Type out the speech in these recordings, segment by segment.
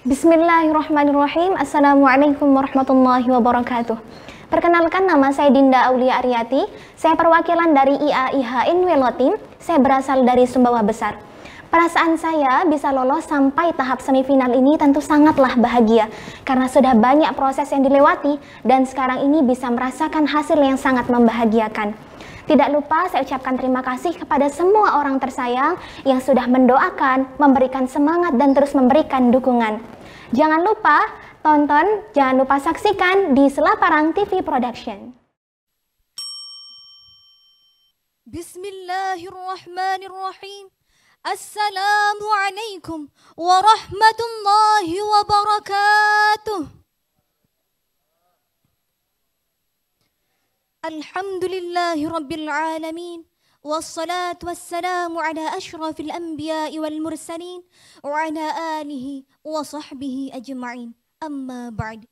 Bismillahirrahmanirrahim. Assalamualaikum warahmatullahi wabarakatuh. Perkenalkan, nama saya Dinda Aulia Aryati. Saya perwakilan dari IAIH Inwelotim. Saya berasal dari Sumbawa Besar. Perasaan saya bisa lolos sampai tahap semifinal ini tentu sangatlah bahagia karena sudah banyak proses yang dilewati dan sekarang ini bisa merasakan hasil yang sangat membahagiakan. Tidak lupa saya ucapkan terima kasih kepada semua orang tersayang yang sudah mendoakan, memberikan semangat dan terus memberikan dukungan. Jangan lupa tonton, jangan lupa saksikan di Selaparang TV Production. Bismillahirrahmanirrahim. Assalamualaikum warahmatullahi wabarakatuh. Alhamdulillahi rabbil alamin. Wassalatu wassalamu ala ashrafil anbiya'i wal mursalin wa ala alihi wa sahbihi ajma'in. Amma ba'd.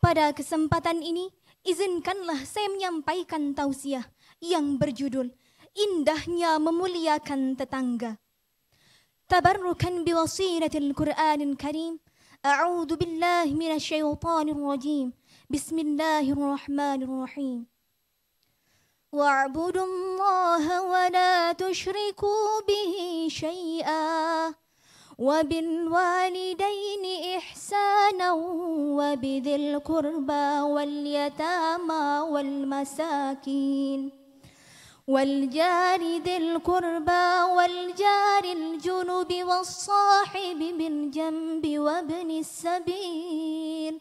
Pada kesempatan ini, izinkanlah saya menyampaikan tausiah yang berjudul Indahnya Memuliakan Tetangga. Tabarrukan biwasilatil Qur'anil Karim. A'udzu billahi minasyaitonir rajim. Bismillahirrahmanirrahim. Wa'budu Allah wa la tusyriku bihi syai'a wa bil walidaini ihsana wa bidzil qurba wal yatama wal masakin wal jari dzil qurba wal jaril junubi was sahibi bil janbi wa ibnis sabil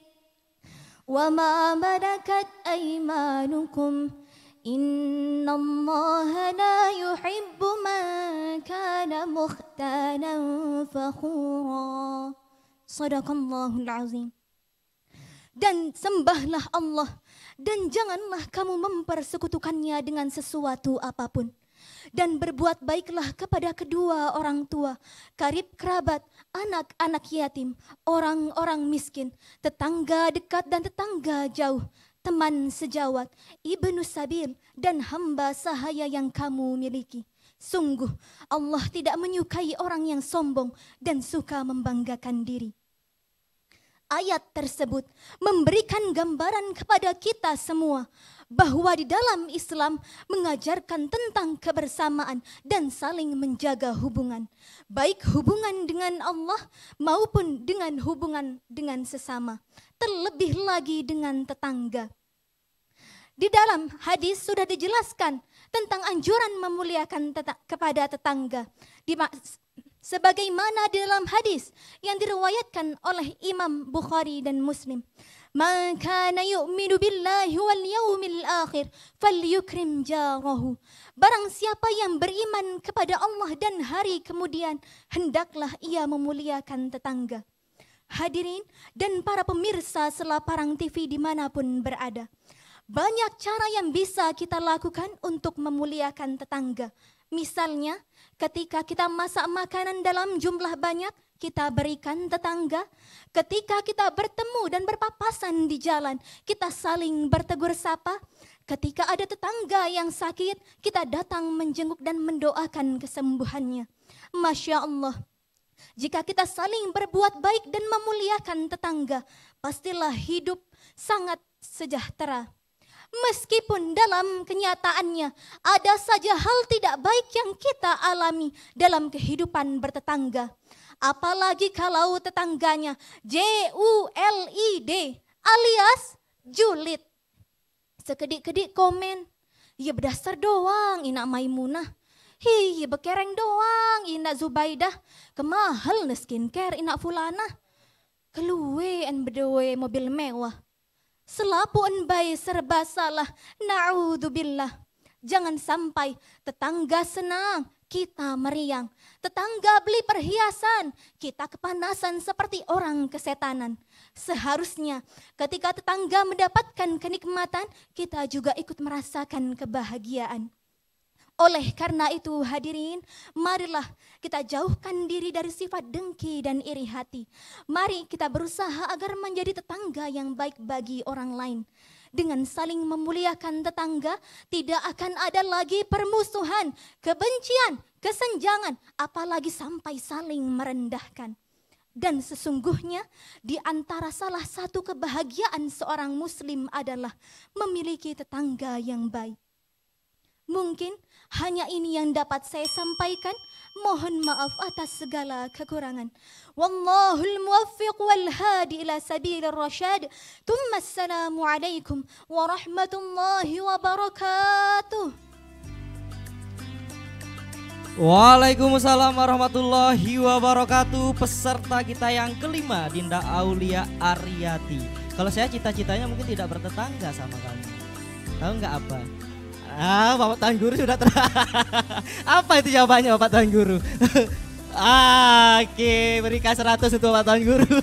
wa ma malakat aymanukum Innallaha la yuhibbu man kana mukhtalan fakhura. Shadaqallahul azim. Dan sembahlah Allah dan janganlah kamu mempersekutukannya dengan sesuatu apapun. Dan berbuat baiklah kepada kedua orang tua, karib kerabat, anak-anak yatim, orang-orang miskin, tetangga dekat dan tetangga jauh, teman sejawat, ibnu sabil, dan hamba sahaya yang kamu miliki. Sungguh Allah tidak menyukai orang yang sombong dan suka membanggakan diri. Ayat tersebut memberikan gambaran kepada kita semua bahwa di dalam Islam mengajarkan tentang kebersamaan dan saling menjaga hubungan, baik hubungan dengan Allah maupun dengan hubungan dengan sesama, terlebih lagi dengan tetangga. Di dalam hadis sudah dijelaskan tentang anjuran memuliakan kepada tetangga. Sebagaimana di dalam hadis yang diriwayatkan oleh Imam Bukhari dan Muslim. Man kana yu'minu billahi wal yawmil akhir falyukrim jarahu. Barang siapa yang beriman kepada Allah dan hari kemudian, hendaklah ia memuliakan tetangga. Hadirin dan para pemirsa Selaparang TV dimanapun berada, banyak cara yang bisa kita lakukan untuk memuliakan tetangga. Misalnya, ketika kita masak makanan dalam jumlah banyak, kita berikan tetangga. Ketika kita bertemu dan berpapasan di jalan, kita saling bertegur sapa. Ketika ada tetangga yang sakit, kita datang menjenguk dan mendoakan kesembuhannya. Masya Allah. Jika kita saling berbuat baik dan memuliakan tetangga, pastilah hidup sangat sejahtera. Meskipun dalam kenyataannya ada saja hal tidak baik yang kita alami dalam kehidupan bertetangga. Apalagi kalau tetangganya JULID alias julid. Sekedik-kedik komen, ya berdasar doang ina Maimunah. Hi, bekereng doang ina Zubaidah. Kemahal na skincare ina Fulana. Keluwe en bedewe mobil mewah. Selapuan bayi serba salah, na'udzubillah. Jangan sampai tetangga senang, kita meriang. Tetangga beli perhiasan, kita kepanasan seperti orang kesetanan. Seharusnya ketika tetangga mendapatkan kenikmatan, kita juga ikut merasakan kebahagiaan. Oleh karena itu hadirin, marilah kita jauhkan diri dari sifat dengki dan iri hati. Mari kita berusaha agar menjadi tetangga yang baik bagi orang lain. Dengan saling memuliakan tetangga, tidak akan ada lagi permusuhan, kebencian, kesenjangan, apalagi sampai saling merendahkan. Dan sesungguhnya di antara salah satu kebahagiaan seorang muslim adalah memiliki tetangga yang baik. Mungkin hanya ini yang dapat saya sampaikan. Mohon maaf atas segala kekurangan. Wallahul muwaffiq wal hadi ila sabilir rasyad. Tsumma assalamu alaikum warahmatullahi wabarakatuh. Waalaikumsalam warahmatullahi wabarakatuh. Peserta kita yang kelima, Dinda Aulia Aryati. Kalau saya cita-citanya mungkin tidak bertetangga sama kamu. Tahu nggak apa? Bapak Tuan Guru sudah Apa itu jawabannya Bapak Tuan Guru? Oke, berikan 100 untuk Bapak Tuan Guru.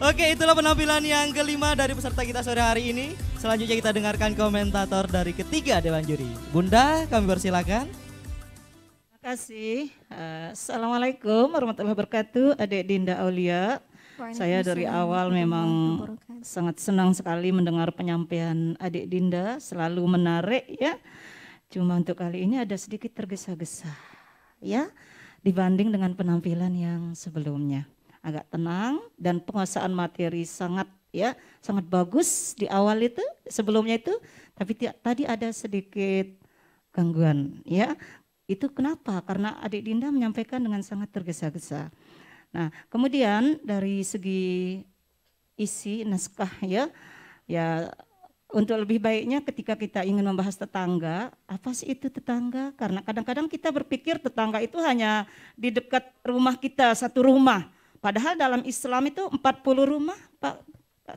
Oke, itulah penampilan yang kelima dari peserta kita sore hari ini. Selanjutnya kita dengarkan komentator dari ketiga Dewan Juri. Bunda, kami persilakan. Terima kasih. Assalamualaikum warahmatullahi wabarakatuh. Adik Dinda Aulia. Saya dari awal memang sangat senang sekali mendengar penyampaian adik Dinda, selalu menarik ya. Cuma untuk kali ini ada sedikit tergesa-gesa ya dibanding dengan penampilan yang sebelumnya. Agak tenang dan penguasaan materi sangat bagus di awal itu, sebelumnya itu, tapi tadi ada sedikit gangguan ya. Itu kenapa? Karena adik Dinda menyampaikan dengan sangat tergesa-gesa. Nah, kemudian dari segi isi naskah ya untuk lebih baiknya ketika kita ingin membahas tetangga, apa sih itu tetangga? Karena kadang-kadang kita berpikir tetangga itu hanya di dekat rumah kita, satu rumah. Padahal dalam Islam itu 40 rumah, Pak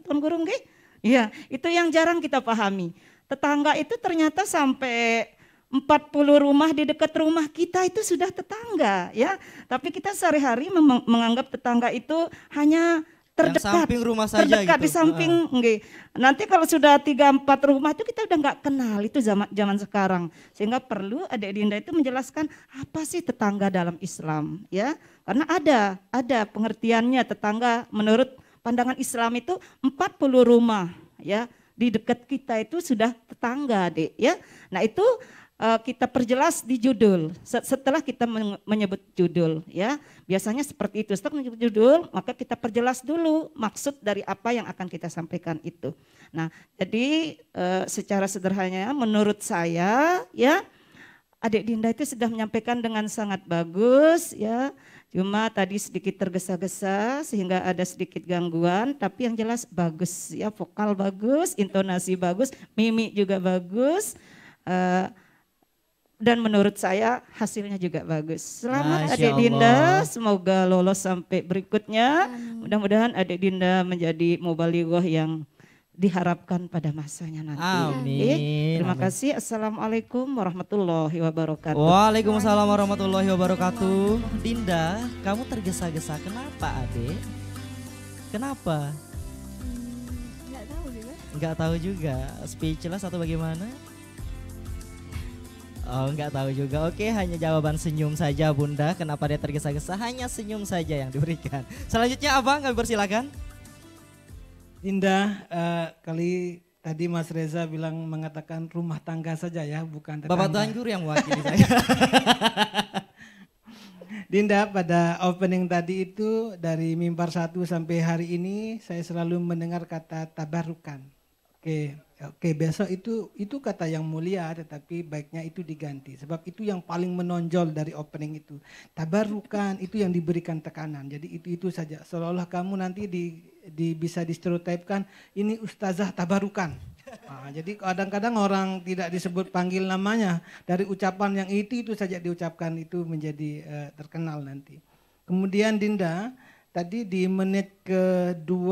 Tuan Guru nggih? Iya, itu yang jarang kita pahami. Tetangga itu ternyata sampai 40 rumah di dekat rumah kita itu sudah tetangga ya. Tapi kita sehari-hari menganggap tetangga itu hanya terdekat, samping rumah saja terdekat gitu. Di samping. Nanti kalau sudah 3-4 rumah itu kita udah nggak kenal, itu zaman sekarang. Sehingga perlu adik Dinda itu menjelaskan apa sih tetangga dalam Islam ya. Karena ada pengertiannya tetangga menurut pandangan Islam itu 40 rumah ya. Di dekat kita itu sudah tetangga Dek ya. Nah itu kita perjelas di judul. Setelah kita menyebut judul ya, biasanya seperti itu. Setelah menyebut judul, maka kita perjelas dulu maksud dari apa yang akan kita sampaikan itu. Nah, jadi secara sederhananya menurut saya ya, adik Dinda itu sudah menyampaikan dengan sangat bagus ya. Cuma tadi sedikit tergesa-gesa sehingga ada sedikit gangguan, tapi yang jelas bagus ya, vokal bagus, intonasi bagus, mimik juga bagus. Dan menurut saya hasilnya juga bagus. Selamat Masya adik Allah. Dinda, semoga lolos sampai berikutnya. Mudah-mudahan adik Dinda menjadi mubalighah yang diharapkan pada masanya nanti. Amin. Terima kasih. Assalamualaikum warahmatullahi wabarakatuh. Waalaikumsalam warahmatullahi wabarakatuh. Dinda, kamu tergesa-gesa. Kenapa adek? Kenapa? Nggak tahu juga. Nggak tahu juga. Speechless atau bagaimana? Oh, nggak tahu juga. Oke, hanya jawaban senyum saja Bunda. Kenapa dia tergesa-gesa? Hanya senyum saja yang diberikan. Selanjutnya Abang, kami persilakan. Dinda, kali tadi Mas Reza bilang mengatakan rumah tangga saja ya, bukan tetangga. Bapak Tuan Guru yang mewakili saya. Dinda, pada opening tadi itu dari mimbar 1 sampai hari ini saya selalu mendengar kata tabarukan. Oke, besok itu kata yang mulia, tetapi baiknya itu diganti. Sebab itu yang paling menonjol dari opening itu. Tabarukan itu yang diberikan tekanan. Jadi itu saja. Seolah-olah kamu nanti bisa distereotipkan ini ustazah tabarukan. Nah, jadi kadang-kadang orang tidak disebut panggil namanya. Dari ucapan yang itu saja diucapkan itu menjadi terkenal nanti. Kemudian Dinda, tadi di menit ke-2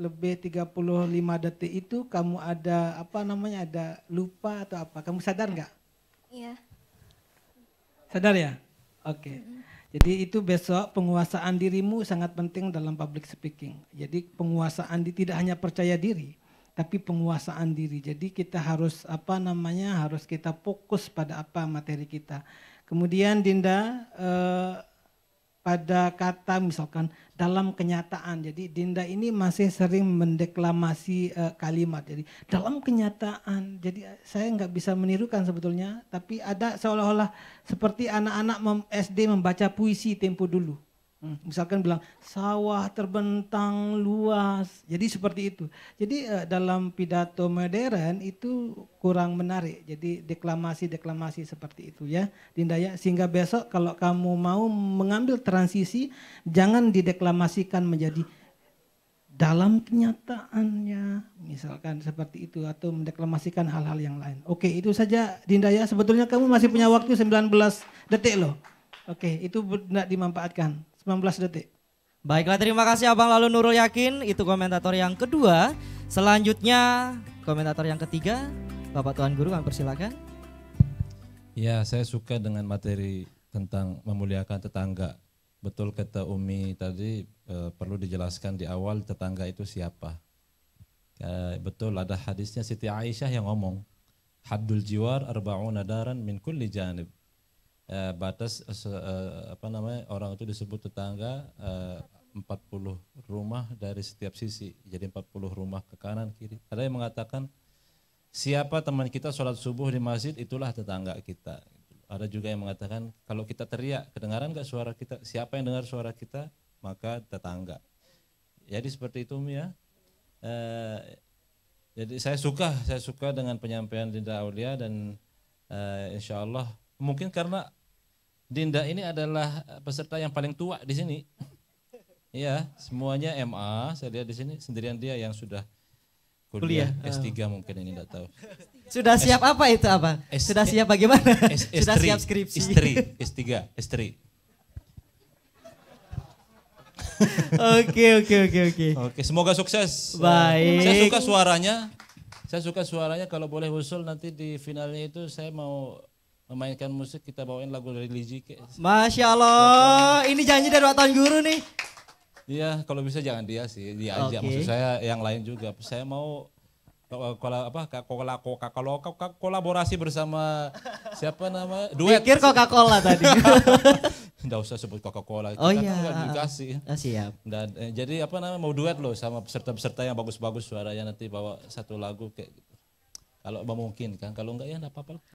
lebih 35 detik itu kamu ada ada lupa atau apa? Kamu sadar nggak? Iya. Sadar ya? Oke. Jadi itu besok penguasaan dirimu sangat penting dalam public speaking. Jadi penguasaan tidak hanya percaya diri, tapi penguasaan diri. Jadi kita harus harus kita fokus pada apa materi kita. Kemudian Dinda pada kata misalkan dalam kenyataan. Jadi Dinda ini masih sering mendeklamasi kalimat. Jadi dalam kenyataan. Jadi saya nggak bisa menirukan sebetulnya. Tapi ada seolah-olah seperti anak-anak SD membaca puisi tempo dulu. Misalkan bilang sawah terbentang luas, jadi seperti itu. Jadi dalam pidato modern itu kurang menarik, jadi deklamasi seperti itu ya Dinda ya. Sehingga besok kalau kamu mau mengambil transisi, jangan dideklamasikan menjadi dalam kenyataannya, misalkan seperti itu, atau mendeklamasikan hal-hal yang lain. Oke, itu saja Dinda ya. Sebetulnya kamu masih punya waktu 19 detik loh. Oke, itu tidak dimanfaatkan. 19 detik. Baiklah, terima kasih Abang Lalu Nurul Yakin, itu komentator yang kedua. Selanjutnya komentator yang ketiga, Bapak Tuan Guru, kami persilakan. Ya, saya suka dengan materi tentang memuliakan tetangga. Betul kata Umi tadi, perlu dijelaskan di awal tetangga itu siapa. Betul, ada hadisnya Siti Aisyah yang ngomong, haddul jiwar arba'una daran min kulli janib. Batas orang itu disebut tetangga 40 rumah dari setiap sisi, jadi 40 rumah ke kanan kiri. Ada yang mengatakan siapa teman kita sholat subuh di masjid, itulah tetangga kita. Ada juga yang mengatakan kalau kita teriak, kedengaran gak suara kita, siapa yang dengar suara kita, maka tetangga. Jadi seperti itu ya. Jadi saya suka dengan penyampaian Dinda Aulia, dan insya Allah mungkin karena Dinda ini adalah peserta yang paling tua di sini. Iya, semuanya MA, saya lihat di sini sendirian dia yang sudah kuliah S3 mungkin ini enggak tahu. Sudah siap apa itu apa? Sudah siap bagaimana? Sudah siap skripsi. S3. Oke, semoga sukses. Baik. Saya suka suaranya, kalau boleh usul nanti di finalnya itu saya mau memainkan musik, kita bawain lagu dari Liji. Masya Allah, ini janji dari Pak Tuan Guru nih. Iya, kalau bisa jangan dia sih, dia aja. Maksud saya yang lain juga. Saya mau kolaborasi bersama siapa nama? Duet. Pikir Coca-Cola tadi. Enggak usah sebut Coca-Cola. Oh kita iya. kan dikasih. Siap. Dan jadi mau duet loh sama peserta-peserta yang bagus-bagus suaranya, nanti bawa satu lagu kayak gitu. Kalau memungkinkan, kalau enggak ya enggak apa-apa.